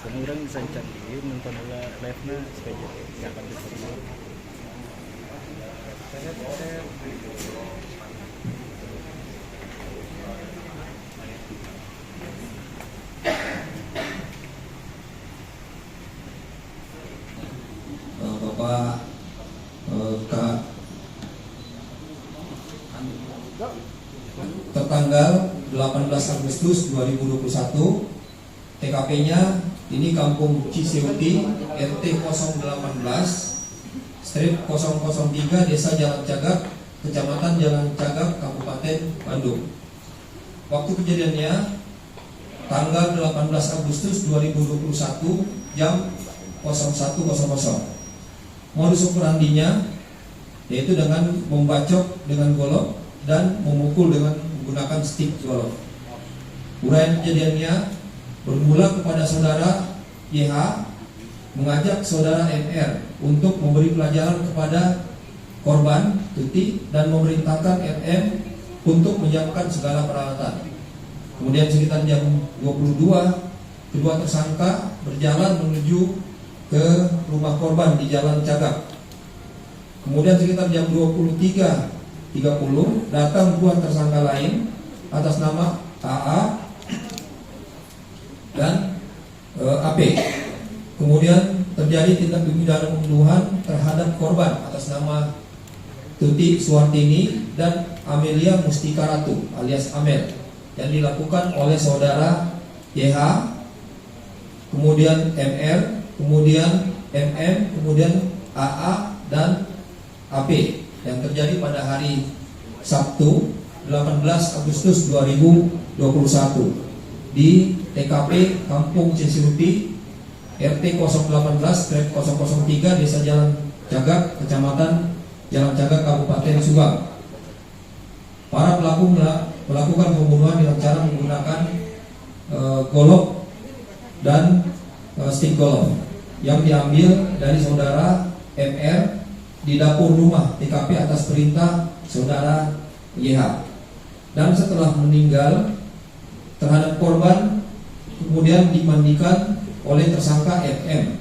Kemudian bisa cek nonton live nya sekali akan bisa. Bapak Kak tertanggal 18 Agustus 2021 TKP-nya ini Kampung Ciseuti RT 018/003 Desa Jalan Cagak, Kecamatan Jalan Cagak, Kabupaten Bandung. Waktu kejadiannya tanggal 18 Agustus 2021 jam 01.00. Modus operandinya yaitu dengan membacok dengan golok dan memukul dengan menggunakan stik golok. Uraian kejadiannya bermula kepada saudara YH mengajak saudara MR untuk memberi pelajaran kepada korban Tuti dan memerintahkan RM untuk menyiapkan segala peralatan. Kemudian sekitar jam 22 kedua tersangka berjalan menuju ke rumah korban di Jalan Cagak. Kemudian sekitar jam 23.30 datang dua tersangka lain atas nama AA dan AP. Kemudian terjadi tindak pidana pembunuhan terhadap korban atas nama Tuti Suwartini dan Amelia Mustika Ratu alias Amel yang dilakukan oleh saudara YH, kemudian MR, kemudian MM, kemudian AA dan AP yang terjadi pada hari Sabtu 18 Agustus 2021 di TKP Kampung Ciseuti RT 018/003 Desa Jalan Cagak, Kecamatan Jalan Cagak, Kabupaten Subang. Para pelaku melakukan pembunuhan dengan cara menggunakan golok dan stik golok yang diambil dari saudara MR di dapur rumah TKP atas perintah saudara YH. Dan setelah meninggal terhadap korban kemudian dimandikan oleh tersangka MM.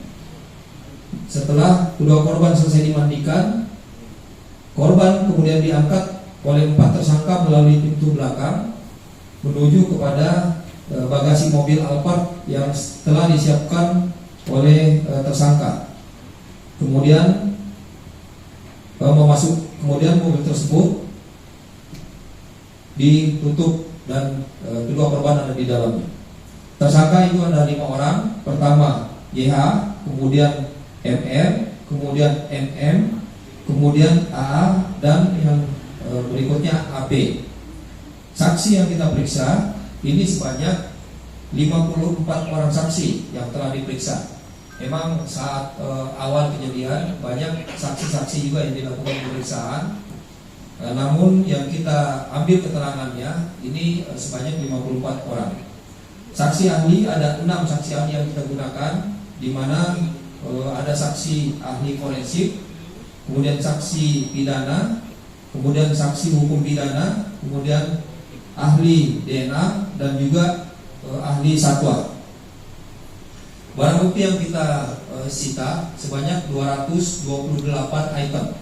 Setelah kedua korban selesai dimandikan, korban kemudian diangkat oleh 4 tersangka melalui pintu belakang menuju kepada bagasi mobil Alphard yang telah disiapkan oleh tersangka. Kemudian kemudian mobil tersebut ditutup dan kedua korban ada di dalamnya. Tersangka itu ada 5 orang. Pertama YH, kemudian MR, kemudian MM, kemudian AA dan yang berikutnya AP. Saksi yang kita periksa ini sebanyak 54 orang saksi yang telah diperiksa. Memang saat awal kejadian banyak saksi-saksi juga yang dilakukan pemeriksaan. Namun yang kita ambil keterangannya ini sebanyak 54 orang. Saksi ahli ada 6 saksi ahli yang kita gunakan, di mana ada saksi ahli forensik, kemudian saksi pidana, kemudian saksi hukum pidana, kemudian ahli DNA dan juga ahli satwa. Barang bukti yang kita sita sebanyak 228 item.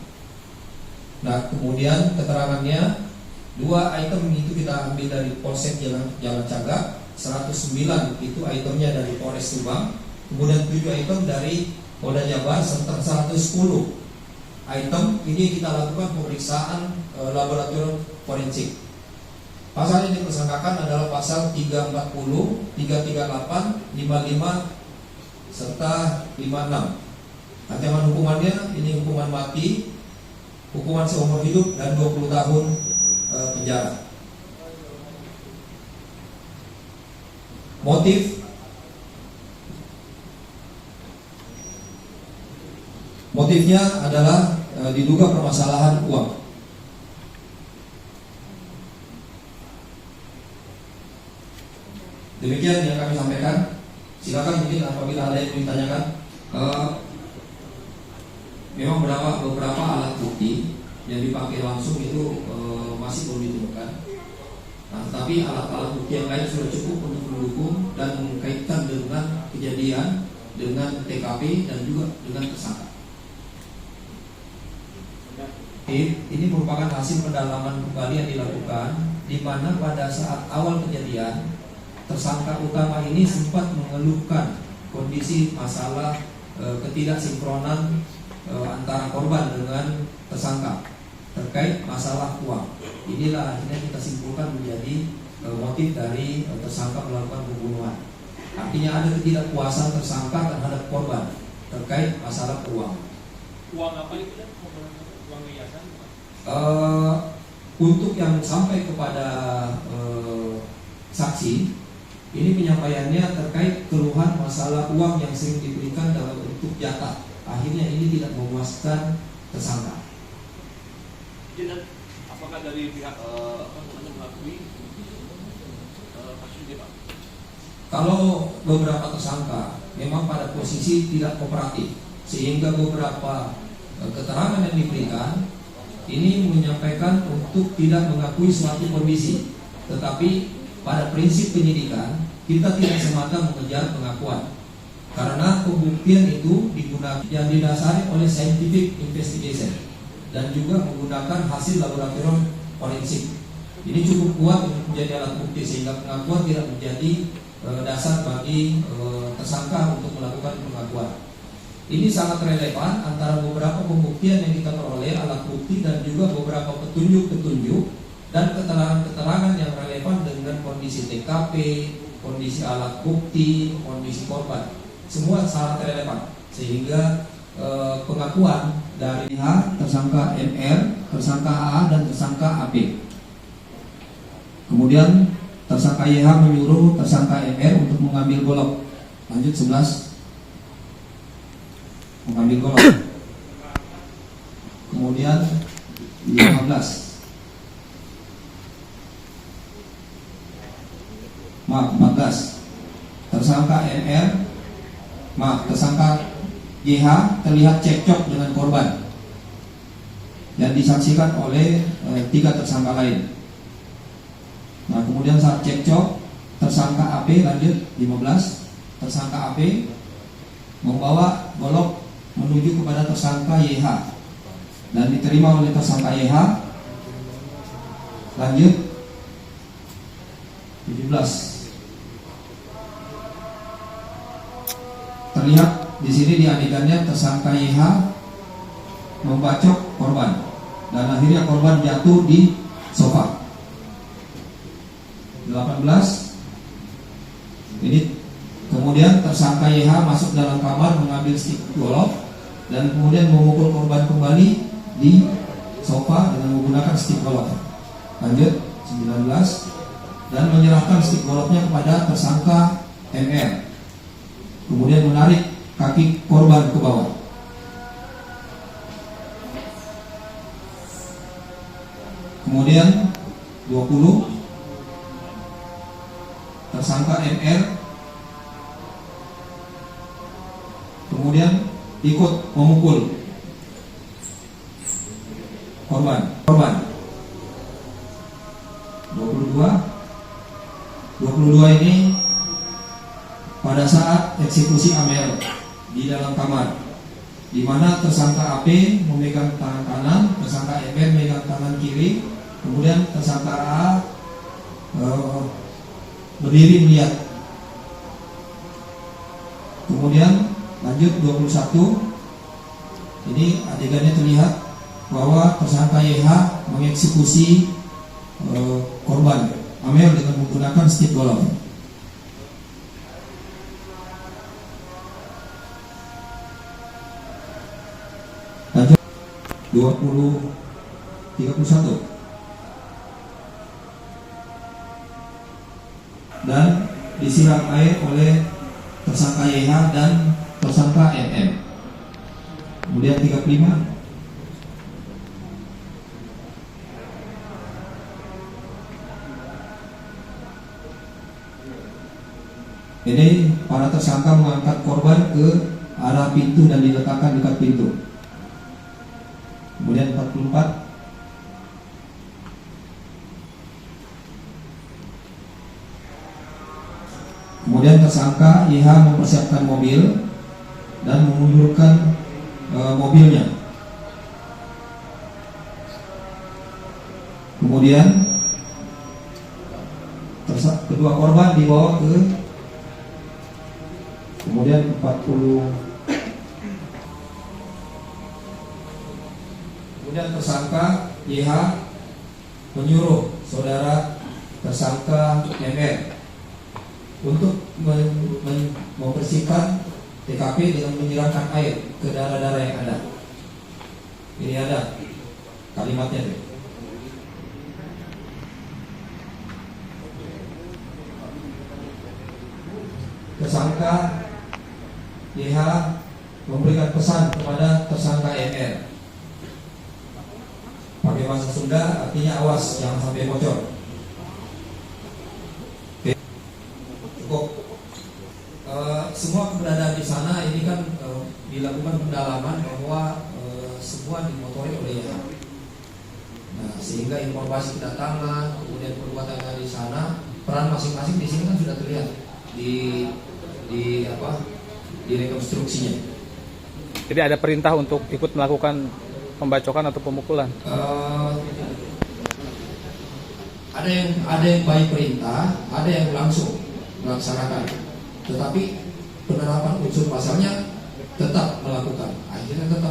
Nah, kemudian keterangannya 2 item itu kita ambil dari Polsek Jalan Cagak, 109 itu itemnya dari Polres Subang, kemudian 7 item dari Polda Jabar serta 110 item ini kita lakukan pemeriksaan laboratorium forensik. Pasal yang dipersangkakan adalah pasal 340, 338, 55 serta 56. Ancaman hukumannya ini hukuman mati, hukuman seumur hidup dan 20 tahun penjara. Motifnya adalah diduga permasalahan uang. Demikian yang kami sampaikan. Silakan mungkin apabila ada yang ditanyakan. Memang beberapa alat bukti yang dipakai langsung itu masih belum ditemukan. Nah, tetapi alat-alat bukti yang lain sudah cukup untuk mendukung dan mengkaitkan dengan kejadian kejadian dengan TKP dan juga dengan tersangka. Ini merupakan hasil pendalaman kembali yang dilakukan, di mana pada saat awal kejadian tersangka utama ini sempat mengeluhkan kondisi masalah ketidaksinkronan antara korban dengan tersangka terkait masalah uang. Inilah akhirnya kita simpulkan menjadi motif dari tersangka melakukan pembunuhan. Artinya ada ketidakpuasan tersangka terhadap korban terkait masalah uang. Uang apa itu? Uang yayasan? Untuk yang sampai kepada saksi, ini penyampaiannya terkait keluhan masalah uang yang sering diberikan dalam bentuk jatah. Akhirnya ini tidak memuaskan tersangka. Dan apakah dari pihak mengakui kasus ini, Pak? Kalau beberapa tersangka memang pada posisi tidak kooperatif, sehingga beberapa keterangan yang diberikan ini menyampaikan untuk tidak mengakui suatu kondisi, tetapi pada prinsip penyidikan kita tidak semata mengejar pengakuan, karena pembuktian itu digunakan yang didasari oleh scientific investigation dan juga menggunakan hasil laboratorium forensik. Ini cukup kuat untuk menjadi alat bukti sehingga pengakuan tidak menjadi dasar bagi tersangka untuk melakukan pengakuan. Ini sangat relevan antara beberapa pembuktian yang kita peroleh alat bukti dan juga beberapa petunjuk-petunjuk dan keterangan-keterangan yang relevan dengan kondisi TKP, kondisi alat bukti, kondisi korban. Semua sangat relevan sehingga pengakuan dari tersangka MR, tersangka AA dan tersangka AP. Kemudian tersangka YH menyuruh tersangka MR untuk mengambil golok. Lanjut 11. Mengambil golok. Kemudian 15. Maaf, 14. Tersangka tersangka YH terlihat cekcok dengan korban yang disaksikan oleh 3 tersangka lain. Nah, kemudian saat cekcok, tersangka AP, lanjut 15, tersangka AP membawa golok menuju kepada tersangka YH dan diterima oleh tersangka YH. Lanjut 17. Terlihat di sini di adegannya tersangka YH membacok korban dan akhirnya korban jatuh di sofa. 18. Ini kemudian tersangka YH masuk dalam kamar mengambil stick golok dan kemudian memukul korban kembali di sofa dengan menggunakan stick golok. Lanjut 19. Dan menyerahkan stick goloknya kepada tersangka MR. Kemudian menarik kaki korban ke bawah. Kemudian 20. Tersangka MR kemudian ikut memukul korban. 22 ini pada saat eksekusi Amel di dalam kamar, di mana tersangka AP memegang tangan kanan, tersangka MR memegang tangan kiri, kemudian tersangka A berdiri melihat. Kemudian lanjut 21. Ini adegannya terlihat bahwa tersangka YH mengeksekusi korban Amel dengan menggunakan stick golok. Lanjut 31. Dan disiram air oleh tersangka YH dan tersangka MM. Kemudian 35. Ini para tersangka mengangkat korban ke arah pintu dan diletakkan dekat pintu. Kemudian 44. Kemudian tersangka YH mempersiapkan mobil dan memundurkan mobilnya. Kemudian kedua korban dibawa ke, kemudian 40. Kemudian tersangka YH menyuruh saudara tersangka MR untuk membersihkan TKP dengan menyiramkan air ke darah-darah yang ada. Ini ada kalimatnya tuh. Tersangka YH memberikan pesan kepada tersangka MR. Pakai bahasa Sunda artinya awas, jangan sampai bocor. Cukup. Semua keberadaan di sana ini kan dilakukan pendalaman bahwa semua dimotori oleh YH. Nah, sehingga informasi kedatangan, kemudian perbuatan yang di sana, peran masing-masing di sini kan sudah terlihat di rekonstruksinya. Jadi ada perintah untuk ikut melakukan pembacokan atau pemukulan? Ada yang by perintah, ada yang langsung melaksanakan. Tetapi penerapan unsur pasalnya tetap melakukan. Akhirnya tetap